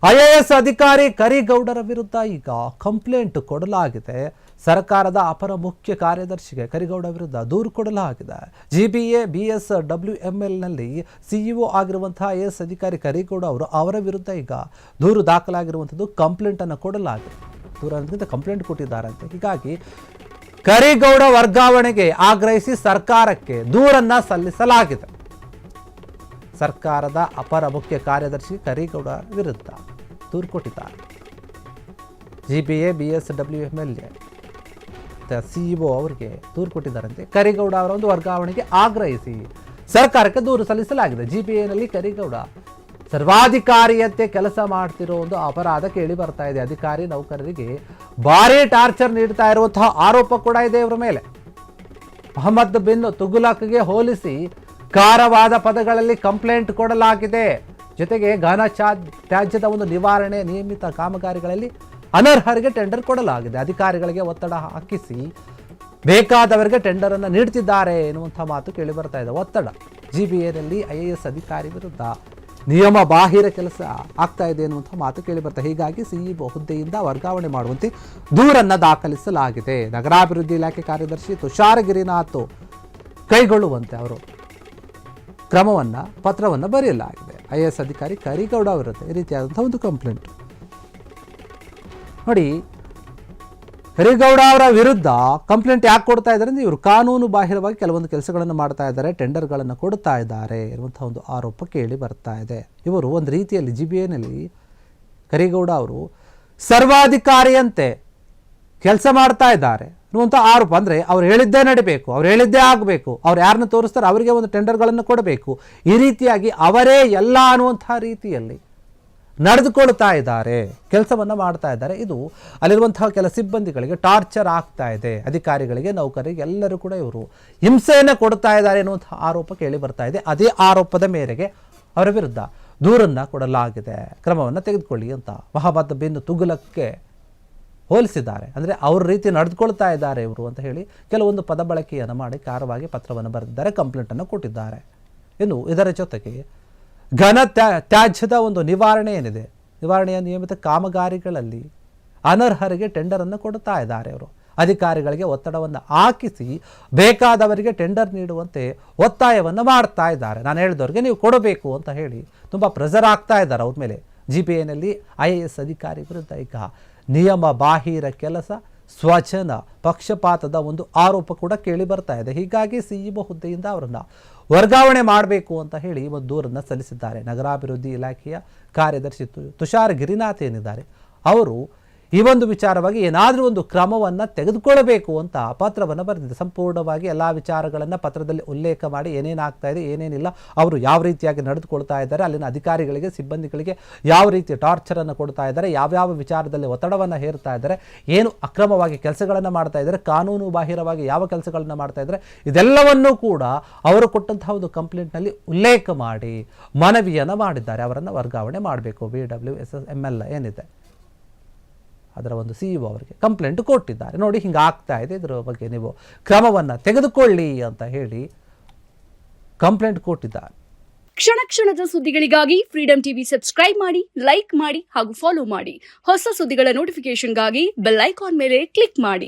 IAS ಅಧಿಕಾರಿ ಕರಿಗೌಡರ ವಿರುದ್ಧ ಈಗ ಕಂಪ್ಲೇಂಟ್ ಕೊಡಲಾಗಿದೆ. ಸರ್ಕಾರದ ಅಪರ ಮುಖ್ಯ ಕಾರ್ಯದರ್ಶಿಗೆ ಕರಿಗೌಡ ವಿರುದ್ಧ ದೂರು ಕೊಡಲಾಗಿದೆ. ಜಿಬಿಎ BSWMLನಲ್ಲಿ ಸಿಇಒ ಆಗಿರುವಂತಹ ಐಎಎಸ್ ಅಧಿಕಾರಿ ಕರಿಗೌಡ ಅವರ ವಿರುದ್ಧ ಈಗ ದೂರು ದಾಖಲಾಗಿರುವಂಥದ್ದು. ಕಂಪ್ಲೇಂಟ್ ಅನ್ನು ಕೊಡಲಾಗಿದೆ. ದೂರ ಕಂಪ್ಲೇಂಟ್ ಕೊಟ್ಟಿದ್ದಾರಂತೆ. ಹೀಗಾಗಿ ಕರಿಗೌಡ ವರ್ಗಾವಣೆಗೆ ಆಗ್ರಹಿಸಿ ಸರ್ಕಾರಕ್ಕೆ ದೂರನ್ನ ಸಲ್ಲಿಸಲಾಗಿದೆ. ಸರ್ಕಾರದ ಅಪರ ಮುಖ್ಯ ಕಾರ್ಯದರ್ಶಿ ಕರಿಗೌಡ ವಿರುದ್ಧ ದೂರು ಕೊಟ್ಟಿದ್ದಾರೆ. ಜಿಬಿಎ BSWML ಸಿಇಒ ಅವರಿಗೆ ದೂರು ಕೊಟ್ಟಿದ್ದಾರಂತೆ. ಕರಿಗೌಡ ಅವರ ಒಂದು ವರ್ಗಾವಣೆಗೆ ಆಗ್ರಹಿಸಿ ಸರ್ಕಾರಕ್ಕೆ ದೂರು ಸಲ್ಲಿಸಲಾಗಿದೆ. ಜಿಬಿಎನಲ್ಲಿ ಕರಿಗೌಡ ಸರ್ವಾಧಿಕಾರಿಯಂತೆ ಕೆಲಸ ಮಾಡ್ತಿರೋ ಒಂದು ಅಪರಾಧ ಕೇಳಿ ಬರ್ತಾ ಇದೆ. ಅಧಿಕಾರಿ ನೌಕರರಿಗೆ ಭಾರಿ ಟಾರ್ಚರ್ ನೀಡ್ತಾ ಇರುವಂತಹ ಆರೋಪ ಕೂಡ ಇದೆ ಇವರ ಮೇಲೆ. ಮೊಹಮ್ಮದ್ ಬಿನ್ ತುಗುಲಕ್ಗೆ ಹೋಲಿಸಿ ಖಾರವಾದ ಪದಗಳಲ್ಲಿ ಕಂಪ್ಲೇಂಟ್ ಕೊಡಲಾಗಿದೆ. ಜೊತೆಗೆ ಘನ ತ್ಯಾಜ್ಯದ ಒಂದು ನಿವಾರಣೆ ನಿಯಮಿತ ಕಾಮಗಾರಿಗಳಲ್ಲಿ ಅನರ್ಹರಿಗೆ ಟೆಂಡರ್ ಕೊಡಲಾಗಿದೆ. ಅಧಿಕಾರಿಗಳಿಗೆ ಒತ್ತಡ ಹಾಕಿಸಿ ಬೇಕಾದವರಿಗೆ ಟೆಂಡರ್ ಅನ್ನು ನೀಡ್ತಿದ್ದಾರೆ ಎನ್ನುವಂಥ ಮಾತು ಕೇಳಿ ಬರ್ತಾ ಇದೆ. ಒತ್ತಡ ಜಿಬಿಎನಲ್ಲಿ ಐಎಎಸ್ ಅಧಿಕಾರಿ ವಿರುದ್ಧ ನಿಯಮ ಬಾಹಿರ ಕೆಲಸ ಆಗ್ತಾ ಇದೆ ಎನ್ನುವಂಥ ಮಾತು ಕೇಳಿ ಬರ್ತಾ. ಹೀಗಾಗಿ ಸಿಇಒ ಹುದ್ದೆಯಿಂದ ವರ್ಗಾವಣೆ ಮಾಡುವಂತೆ ದೂರನ್ನು ದಾಖಲಿಸಲಾಗಿದೆ. ನಗರಾಭಿವೃದ್ಧಿ ಇಲಾಖೆ ಕಾರ್ಯದರ್ಶಿ ತುಷಾರ್ ಗಿರಿನಾಥ್ ಕೈಗೊಳ್ಳುವಂತೆ ಅವರು ಕ್ರಮವನ್ನು ಪತ್ರವನ್ನು ಬರೆಯಲಾಗಿದೆ. ಐಎಎಸ್ ಅಧಿಕಾರಿ ಕರಿಗೌಡ ವಿರುದ್ಧ ಈ ರೀತಿಯಾದಂಥ ಒಂದು ಕಂಪ್ಲೇಂಟ್. ನೋಡಿ, ಕರಿಗೌಡ ಅವರ ವಿರುದ್ಧ ಕಂಪ್ಲೇಂಟ್ ಯಾಕೆ ಕೊಡ್ತಾ ಇದ್ದಾರೆ ಅಂದರೆ ಇವರು ಕಾನೂನು ಬಾಹಿರವಾಗಿ ಕೆಲವೊಂದು ಕೆಲಸಗಳನ್ನು ಮಾಡ್ತಾ ಇದ್ದಾರೆ, ಟೆಂಡರ್ಗಳನ್ನು ಕೊಡ್ತಾ ಇದ್ದಾರೆ ಎನ್ನುವಂಥ ಒಂದು ಆರೋಪ ಕೇಳಿ ಬರ್ತಾ ಇದೆ. ಇವರು ಒಂದು ರೀತಿಯಲ್ಲಿ ಜಿಬಿಎನಲ್ಲಿ ಕರಿಗೌಡ ಅವರು ಸರ್ವಾಧಿಕಾರಿಯಂತೆ ಕೆಲಸ ಮಾಡ್ತಾ ಇದ್ದಾರೆ ಅನ್ನುವಂಥ ಆರೋಪ. ಅಂದರೆ ಅವ್ರು ಹೇಳಿದ್ದೇ ನಡಿಬೇಕು, ಅವ್ರು ಹೇಳಿದ್ದೇ ಆಗಬೇಕು, ಅವ್ರು ಯಾರನ್ನ ತೋರಿಸ್ತಾರೆ ಅವರಿಗೆ ಒಂದು ಟೆಂಡರ್ಗಳನ್ನು ಕೊಡಬೇಕು, ಈ ರೀತಿಯಾಗಿ ಅವರೇ ಎಲ್ಲ ಅನ್ನುವಂಥ ರೀತಿಯಲ್ಲಿ ನಡೆದುಕೊಳ್ತಾ ಇದ್ದಾರೆ, ಕೆಲಸವನ್ನು ಮಾಡ್ತಾ ಇದ್ದಾರೆ. ಇದು ಅಲ್ಲಿರುವಂತಹ ಕೆಲ ಸಿಬ್ಬಂದಿಗಳಿಗೆ ಟಾರ್ಚರ್ ಆಗ್ತಾ ಇದೆ. ಅಧಿಕಾರಿಗಳಿಗೆ, ನೌಕರರಿಗೆ ಎಲ್ಲರೂ ಕೂಡ ಇವರು ಹಿಂಸೆಯನ್ನು ಕೊಡ್ತಾ ಇದ್ದಾರೆ ಎನ್ನುವಂತಹ ಆರೋಪ ಕೇಳಿ ಬರ್ತಾ ಇದೆ. ಅದೇ ಆರೋಪದ ಮೇರೆಗೆ ಅವರ ವಿರುದ್ಧ ದೂರನ್ನು ಕೊಡಲಾಗಿದೆ. ಕ್ರಮವನ್ನು ತೆಗೆದುಕೊಳ್ಳಿ ಅಂತ ಮೊಹಮ್ಮದ್ ಬಿನ್ ತುಗುಲಕ್ಗೆ ಹೋಲಿಸಿದ್ದಾರೆ. ಅಂದರೆ ಅವ್ರ ರೀತಿ ನಡೆದುಕೊಳ್ತಾ ಇದ್ದಾರೆ ಇವರು ಅಂತ ಹೇಳಿ ಕೆಲವೊಂದು ಪದ ಬಳಕೆಯನ್ನು ಮಾಡಿ ಖಾರವಾಗಿ ಪತ್ರವನ್ನು ಬರೆದಿದ್ದಾರೆ, ಕಂಪ್ಲೇಂಟನ್ನು ಕೊಟ್ಟಿದ್ದಾರೆ. ಇನ್ನು ಇದರ ಜೊತೆಗೆ ಘನ ತ್ಯಾಜ್ಯದ ಒಂದು ನಿವಾರಣೆ ಏನಿದೆ, ನಿವಾರಣೆಯ ನಿಯಮಿತ ಕಾಮಗಾರಿಗಳಲ್ಲಿ ಅನರ್ಹರಿಗೆ ಟೆಂಡರನ್ನು ಕೊಡ್ತಾ ಇದ್ದಾರೆ. ಅವರು ಅಧಿಕಾರಿಗಳಿಗೆ ಒತ್ತಡವನ್ನು ಹಾಕಿಸಿ ಬೇಕಾದವರಿಗೆ ಟೆಂಡರ್ ನೀಡುವಂತೆ ಒತ್ತಾಯವನ್ನು ಮಾಡ್ತಾ ಇದ್ದಾರೆ. ನಾನು ಹೇಳಿದವ್ರಿಗೆ ನೀವು ಕೊಡಬೇಕು ಅಂತ ಹೇಳಿ ತುಂಬ ಪ್ರೆಷರ್ ಆಗ್ತಾ ಇದ್ದಾರೆ ಅವ್ರ ಮೇಲೆ. ಜಿಬಿಎನಲ್ಲಿ ಐಎಎಸ್ ಅಧಿಕಾರಿ ವಿರುದ್ಧ ಈಗ ನಿಯಮ ಬಾಹಿರ ಕೆಲಸ, ಸ್ವಜನ ಪಕ್ಷಪಾತದ ಒಂದು ಆರೋಪ ಕೂಡ ಕೇಳಿ ಬರ್ತಾ ಇದೆ. ಹೀಗಾಗಿ ಸಿಇಒ ಹುದ್ದೆಯಿಂದ ಅವರನ್ನು ವರ್ಗಾವಣೆ ಮಾಡಬೇಕು ಅಂತ ಹೇಳಿ ಒಂದು ದೂರನ್ನು ಸಲ್ಲಿಸಿದ್ದಾರೆ. ನಗರಾಭಿವೃದ್ಧಿ ಇಲಾಖೆಯ ಕಾರ್ಯದರ್ಶಿ ತುಷಾರ್ ಗಿರಿನಾಥ್ ಏನಿದ್ದಾರೆ ಅವರು ಈ ಒಂದು ವಿಚಾರವಾಗಿ ಏನಾದರೂ ಒಂದು ಕ್ರಮವನ್ನು ತೆಗೆದುಕೊಳ್ಳಬೇಕು ಅಂತ ಪತ್ರವನ್ನು ಬರೆದಿದೆ. ಸಂಪೂರ್ಣವಾಗಿ ಎಲ್ಲ ವಿಚಾರಗಳನ್ನು ಪತ್ರದಲ್ಲಿ ಉಲ್ಲೇಖ ಮಾಡಿ ಏನೇನಾಗ್ತಾ ಇದೆ, ಏನೇನಿಲ್ಲ, ಅವರು ಯಾವ ರೀತಿಯಾಗಿ ನಡೆದುಕೊಳ್ತಾ ಇದ್ದಾರೆ, ಅಲ್ಲಿನ ಅಧಿಕಾರಿಗಳಿಗೆ, ಸಿಬ್ಬಂದಿಗಳಿಗೆ ಯಾವ ರೀತಿ ಟಾರ್ಚರನ್ನು ಕೊಡ್ತಾ ಇದ್ದಾರೆ, ಯಾವ್ಯಾವ ವಿಚಾರದಲ್ಲಿ ಒತ್ತಡವನ್ನು ಹೇರ್ತಾ ಇದ್ದಾರೆ, ಏನು ಅಕ್ರಮವಾಗಿ ಕೆಲಸಗಳನ್ನು ಮಾಡ್ತಾ ಇದ್ದಾರೆ, ಕಾನೂನು ಬಾಹಿರವಾಗಿ ಯಾವ ಕೆಲಸಗಳನ್ನು ಮಾಡ್ತಾ ಇದ್ದಾರೆ, ಇದೆಲ್ಲವನ್ನೂ ಕೂಡ ಅವರು ಕೊಟ್ಟಂತಹ ಒಂದು ಕಂಪ್ಲೇಂಟ್ನಲ್ಲಿ ಉಲ್ಲೇಖ ಮಾಡಿ ಮನವಿಯನ್ನು ಮಾಡಿದ್ದಾರೆ. ಅವರನ್ನು ವರ್ಗಾವಣೆ ಮಾಡಬೇಕು. BSWML ಏನಿದೆ ಅದರ ಒಂದು ಸಿಇಒ ಅವರಿಗೆ ಕಂಪ್ಲೇಂಟ್ ಕೊಟ್ಟಿದ್ದಾರೆ. ನೋಡಿ, ಹಿಂಗೆ ಆಗ್ತಾ ಇದೆ, ಇದರ ಬಗ್ಗೆ ನೀವು ಕ್ರಮವನ್ನು ತೆಗೆದುಕೊಳ್ಳಿ ಅಂತ ಹೇಳಿ ಕಂಪ್ಲೇಂಟ್ ಕೊಟ್ಟಿದ್ದಾರೆ. ಕ್ಷಣ ಕ್ಷಣದ ಸುದ್ದಿಗಳಿಗಾಗಿ ಫ್ರೀಡಂ ಟಿವಿ ಸಬ್ಸ್ಕ್ರೈಬ್ ಮಾಡಿ, ಲೈಕ್ ಮಾಡಿ ಹಾಗೂ ಫಾಲೋ ಮಾಡಿ. ಹೊಸ ಸುದ್ದಿಗಳ ನೋಟಿಫಿಕೇಶನ್ಗಾಗಿ ಬೆಲ್ ಐಕಾನ್ ಮೇಲೆ ಕ್ಲಿಕ್ ಮಾಡಿ.